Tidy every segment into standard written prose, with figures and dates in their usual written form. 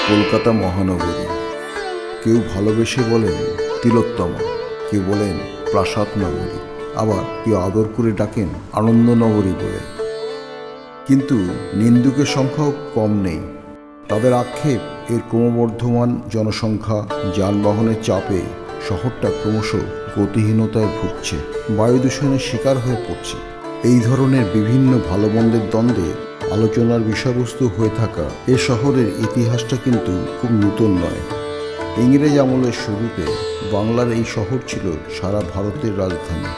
কলকাতা মহানগরী। কেউ ভালোবেসে বলেন তিলোত্তমা, কেউ বলেন প্রাসাদ নগরী, আবার কেউ আদর করে ডাকেন আনন্দনগরী বলে। কিন্তু নিন্দুকের সংখ্যাও কম নেই। তাদের আক্ষেপ, এর ক্রমবর্ধমান জনসংখ্যা, যানবাহনের চাপে শহরটা ক্রমশ গতিহীনতায় ভুগছে, বায়ু দূষণের শিকার হয়ে পড়ছে। এই ধরনের বিভিন্ন ভালো মন্দের দ্বন্দ্বে আলোচনার বিষয়বস্তু হয়ে থাকা এ শহরের ইতিহাসটা কিন্তু খুব নূতন নয়। ইংরেজ আমলের শুরুতে বাংলার এই শহর ছিল সারা ভারতের রাজধানী।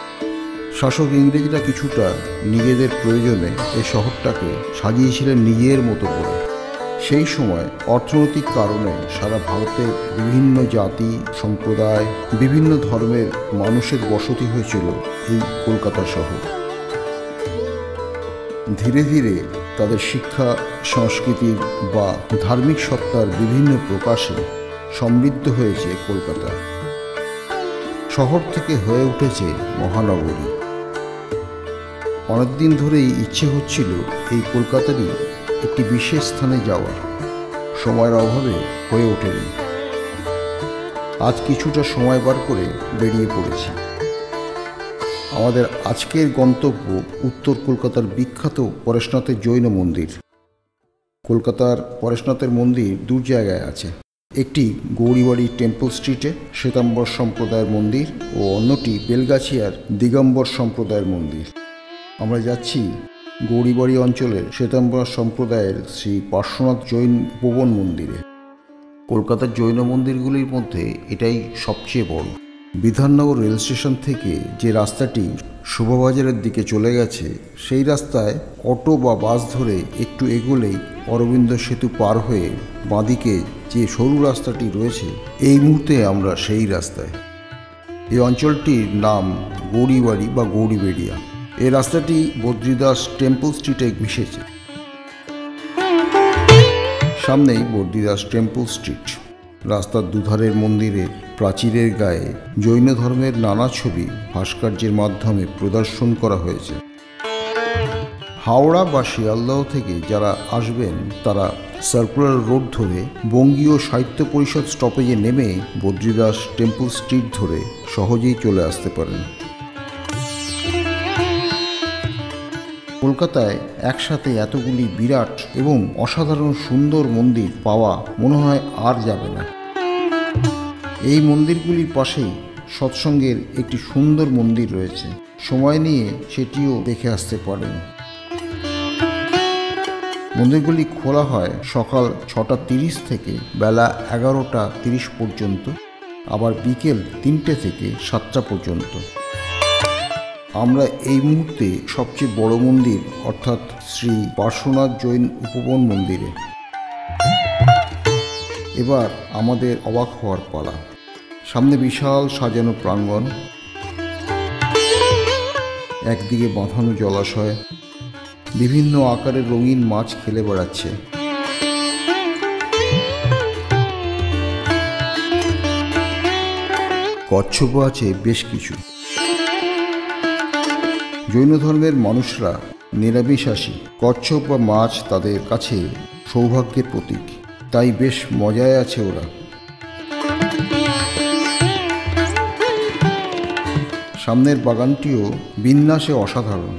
শাসক ইংরেজরা কিছুটা নিজেদের প্রয়োজনে এই শহরটাকে সাজিয়েছিলেন নিজের মতো করে। সেই সময় অর্থনৈতিক কারণে সারা ভারতের বিভিন্ন জাতি, সম্প্রদায়, বিভিন্ন ধর্মের মানুষের বসতি হয়েছিল এই কলকাতা শহর। ধীরে ধীরে তাদের শিক্ষা, সংস্কৃতি বা ধার্মিক সত্তার বিভিন্ন প্রকাশে সমৃদ্ধ হয়েছে কলকাতা। শহর থেকে হয়ে উঠেছে মহানগরী। অনেকদিন ধরেই ইচ্ছে হচ্ছিল এই কলকাতারই একটি বিশেষ স্থানে যাওয়ার, সময়ের অভাবে হয়ে ওঠেনি। আজ কিছুটা সময় বার করে বেরিয়ে পড়েছি। আমাদের আজকের গন্তব্য উত্তর কলকাতার বিখ্যাত পরেশনাথের জৈন মন্দির। কলকাতার পরেশনাথের মন্দির দু জায়গায় আছে, একটি গৌরীবাড়ি টেম্পল স্ট্রিটে শ্বেতাম্বর সম্প্রদায়ের মন্দির ও অন্যটি বেলগাছিয়ার দিগম্বর সম্প্রদায়ের মন্দির। আমরা যাচ্ছি গৌরীবাড়ি অঞ্চলের শ্বেতাম্বর সম্প্রদায়ের শ্রী পার্শ্বনাথ জৈন উপবন মন্দিরে। কলকাতার জৈন মন্দিরগুলির মধ্যে এটাই সবচেয়ে বড়। বিধাননগর রেল স্টেশন থেকে যে রাস্তাটি শোভাবাজারের দিকে চলে গেছে, সেই রাস্তায় অটো বা বাস ধরে একটু এগোলেই অরবিন্দ সেতু পার হয়ে বাঁদিকে যে সরু রাস্তাটি রয়েছে, এই মুহূর্তে আমরা সেই রাস্তায়। এই অঞ্চলটির নাম গৌরীবাড়ি বা গৌরীবেড়িয়া। এই রাস্তাটি বদ্রীদাস টেম্পল স্ট্রিটে মিশেছে। সামনেই বদ্রীদাস টেম্পল স্ট্রিট। রাস্তার দুধারের মন্দিরের প্রাচীরের গায়ে জৈন ধর্মের নানা ছবি ভাস্কর্যের মাধ্যমে প্রদর্শন করা হয়েছে। হাওড়া বা শিয়ালদহ থেকে যারা আসবেন তারা সার্কুলার রোড ধরে বঙ্গীয় সাহিত্য পরিষদ স্টপেজে নেমে বদ্রীদাস টেম্পল স্ট্রিট ধরে সহজেই চলে আসতে পারেন। কলকাতায় একসাথে এতগুলি বিরাট এবং অসাধারণ সুন্দর মন্দির পাওয়া মনে হয় আর যাবে না। এই মন্দিরগুলির পাশেই সৎসঙ্গের একটি সুন্দর মন্দির রয়েছে, সময় নিয়ে সেটিও দেখে আসতে পারেন। মন্দিরগুলি খোলা হয় সকাল 6:30 থেকে বেলা 11:30 পর্যন্ত, আবার বিকেল 3টে থেকে 7টা পর্যন্ত। আমরা এই মুহূর্তে সবচেয়ে বড় মন্দির অর্থাৎ শ্রী পার্শ্বনাথ জৈন উপবন মন্দিরে। এবার আমাদের অবাক হওয়ার পালা। সামনে বিশাল সাজানো প্রাঙ্গণ, একদিকে বাঁধানো জলাশয়, বিভিন্ন আকারের রঙিন মাছ খেলে বেড়াচ্ছে। কচ্ছপও আছে বেশ কিছু। জৈন ধর্মের মানুষরা নিরামিষাশী। কচ্ছপ বা মাছ তাদের কাছে সৌভাগ্যের প্রতীক, তাই বেশ মজায় আছে ওরা। সামনের বাগানটিও বিন্যাসে অসাধারণ।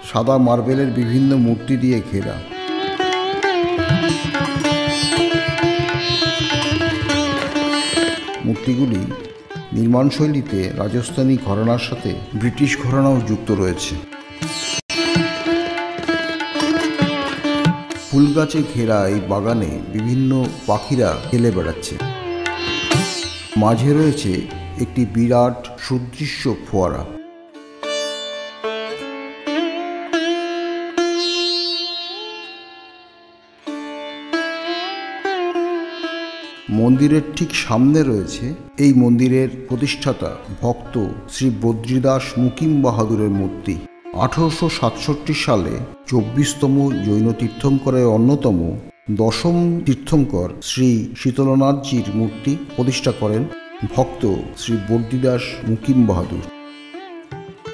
সাদা মার্বেলের বিভিন্ন মূর্তি দিয়ে ঘেরা। মূর্তিগুলি নির্মাণশৈলীতে রাজস্থানী ঘরানার সাথে ব্রিটিশ ঘরানাও যুক্ত রয়েছে। ফুল গাছে ঘেরা এই বাগানে বিভিন্ন পাখিরা খেলে বেড়াচ্ছে। মাঝে রয়েছে একটি বিরাট সুদৃশ্য ফোয়ারা। মন্দিরের ঠিক সামনে রয়েছে এই মন্দিরের প্রতিষ্ঠাতা ভক্ত শ্রী বদ্রীদাস মুকিম বাহাদুরের মূর্তি। 1867 সালে 24তম জৈন তীর্থঙ্করের অন্যতম 10ম তীর্থঙ্কর শ্রী শীতলনাথজির মূর্তি প্রতিষ্ঠা করেন ভক্ত শ্রী বদ্রীদাস মুকিম বাহাদুর।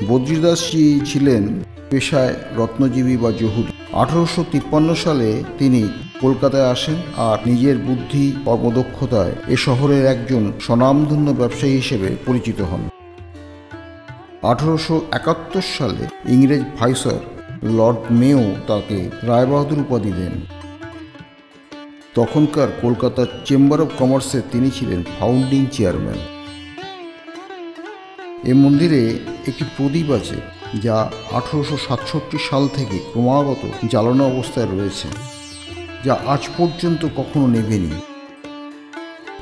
বদ্রীদাসজি ছিলেন পেশায় রত্নজীবী বা জহুরি। 1853 সালে তিনি কলকাতায় আসেন আর নিজের বুদ্ধি কর্মদক্ষতায় এ শহরের একজন স্বনামধন্য ব্যবসায়ী হিসেবে পরিচিত হন। 1871 সালে ইংরেজ ভাইসরয় লর্ড মেও তাকে রায়বাহাদুর উপাধি দেন। তখনকার কলকাতার চেম্বার অব কমার্সের তিনি ছিলেন ফাউন্ডিং চেয়ারম্যান। এ মন্দিরে একটি প্রদীপ আছে যা 1867 সাল থেকে ক্রমাগত জ্বালানো অবস্থায় রয়েছে, যা আজ পর্যন্ত কখনো নেভেনি।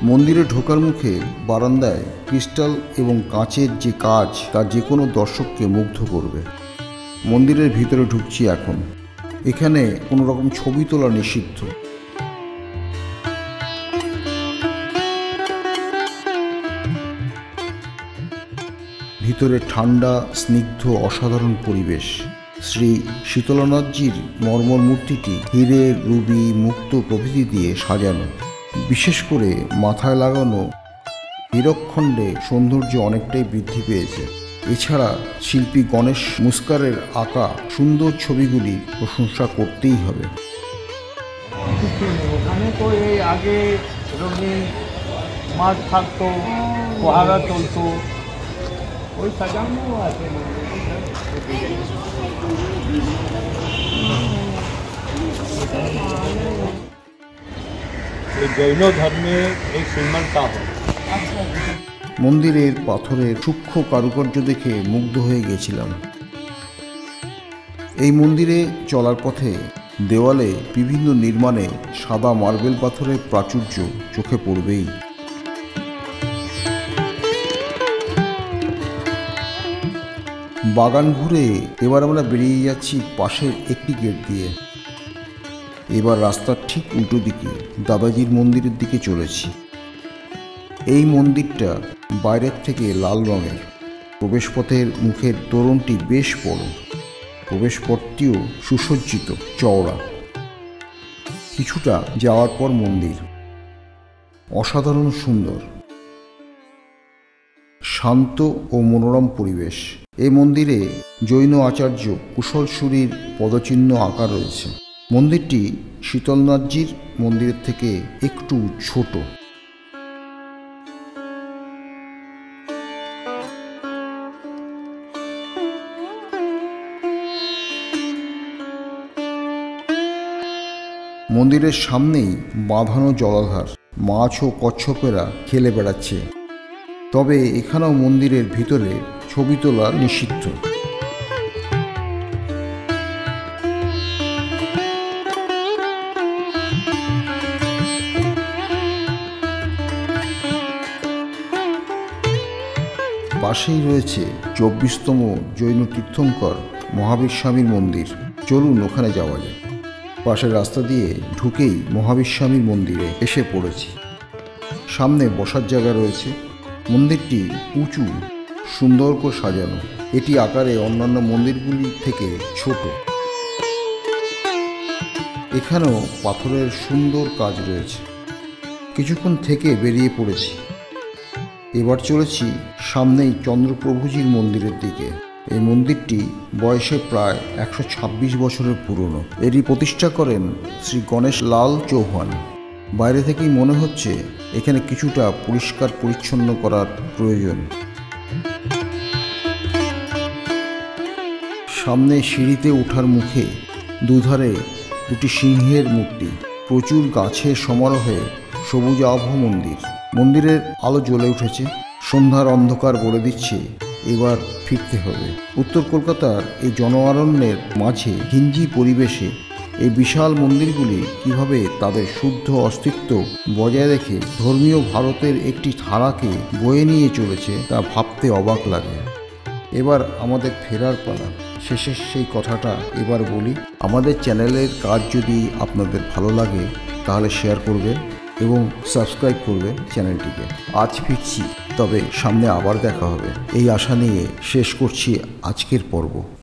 মন্দিরে ঢোকার মুখে বারান্দায় ক্রিস্টাল এবং কাঁচের যে কাজ তা যে কোনো দর্শককে মুগ্ধ করবে। মন্দিরের ভিতরে ঢুকছি এখন। এখানে কোনো রকম ছবি তোলা নিষিদ্ধ। ভিতরে ঠান্ডা, স্নিগ্ধ, অসাধারণ পরিবেশ। শ্রী শীতলনাথজির মর্মর মূর্তিটি হিরে, রুবি, মুক্তো প্রভৃতি দিয়ে সাজানো। বিশেষ করে মাথায় লাগানো হীরকখণ্ডে সৌন্দর্য অনেকটাই বৃদ্ধি পেয়েছে। এছাড়া শিল্পী গণেশ মুস্কারের আঁকা সুন্দর ছবিগুলি প্রশংসা করতেই হবে। ওখানে তো এই আগে রঙিন মাছ থাকতো, পহারা চলতো, ওই সাজানো আছে। জৈন ধর্মের এই সিম্বলটা হয়। মন্দিরের পাথরের সূক্ষ্ম কারুকার্য দেখে মুগ্ধ হয়ে গেছিলাম। এই মন্দিরে চলার পথে দেওয়ালে বিভিন্ন নির্মাণে সাদা মার্বেল পাথরের প্রাচুর্য চোখে পড়বেই। বাগান ঘুরে এবার আমরা বেরিয়ে যাচ্ছি পাশের একটি গেট দিয়ে। এবার রাস্তার ঠিক উল্টো দিকে দাদাজির মন্দিরের দিকে চলেছি। এই মন্দিরটা বাইরের থেকে লাল রঙের। প্রবেশপথের মুখের তোরণটি বেশ বড়। প্রবেশপথটিও সুসজ্জিত, চওড়া। কিছুটা যাওয়ার পর মন্দির অসাধারণ সুন্দর, শান্ত ও মনোরম পরিবেশ। এই মন্দিরে জৈন আচার্য কুশলসূরির পদচিহ্ন আঁকা রয়েছে। মন্দিরটি শীতলনাথজির মন্দিরের থেকে একটু ছোট। মন্দিরের সামনেই বাঁধানো জলাধার। মাছ ও কচ্ছপেরা খেলে বেড়াচ্ছে। তবে এখানেও মন্দিরের ভিতরে ছবি তোলা নিষিদ্ধ। পাশেই রয়েছে 24তম জৈন তীর্থঙ্কর মহাবীর স্বামীর মন্দির। চলুন ওখানে যাওয়া যায়। পাশের রাস্তা দিয়ে ঢুকেই মহাবীর স্বামীর মন্দিরে এসে পড়েছি। সামনে বসার জায়গা রয়েছে। মন্দিরটি উঁচু, সুন্দর করে সাজানো। এটি আকারে অন্যান্য মন্দিরগুলি থেকে ছোট। এখানেও পাথরের সুন্দর কাজ রয়েছে। কিছুক্ষণ থেকে বেরিয়ে পড়েছি। এবার চলেছি সামনেই চন্দ্রপ্রভুজির মন্দিরের দিকে। এই মন্দিরটি বয়সে প্রায় 126 বছরের পুরনো। এটি প্রতিষ্ঠা করেন শ্রী গণেশ লাল চৌহান। বাইরে থেকেই মনে হচ্ছে এখানে কিছুটা পরিষ্কার পরিচ্ছন্ন করার প্রয়োজন। সামনে সিঁড়িতে ওঠার মুখে দুধারে দুটি সিংহের মূর্তি। প্রচুর গাছের সমারোহে সবুজ আভ মন্দির। মন্দিরের আলো জ্বলে উঠেছে। সন্ধ্যার অন্ধকার বলে দিচ্ছে এবার ফিরতে হবে। উত্তর কলকাতার এই জনঅরণ্যের মাঝে ঘিঞ্জি পরিবেশে এই বিশাল মন্দিরগুলি কিভাবে তাদের শুদ্ধ অস্তিত্ব বজায় রেখে ধর্মীয় ভারতের একটি ধারাকে বয়ে নিয়ে চলেছে তা ভাবতে অবাক লাগে। এবার আমাদের ফেরার পালা। শেষের সেই কথাটা এবার বলি। আমাদের চ্যানেলের কাজ যদি আপনাদের ভালো লাগে তাহলে শেয়ার করবেন এবং সাবস্ক্রাইব করবেন চ্যানেলটিকে। আজ ফিরছি, তবে সামনে আবার দেখা হবে এই আশা নিয়ে শেষ করছি আজকের পর্ব।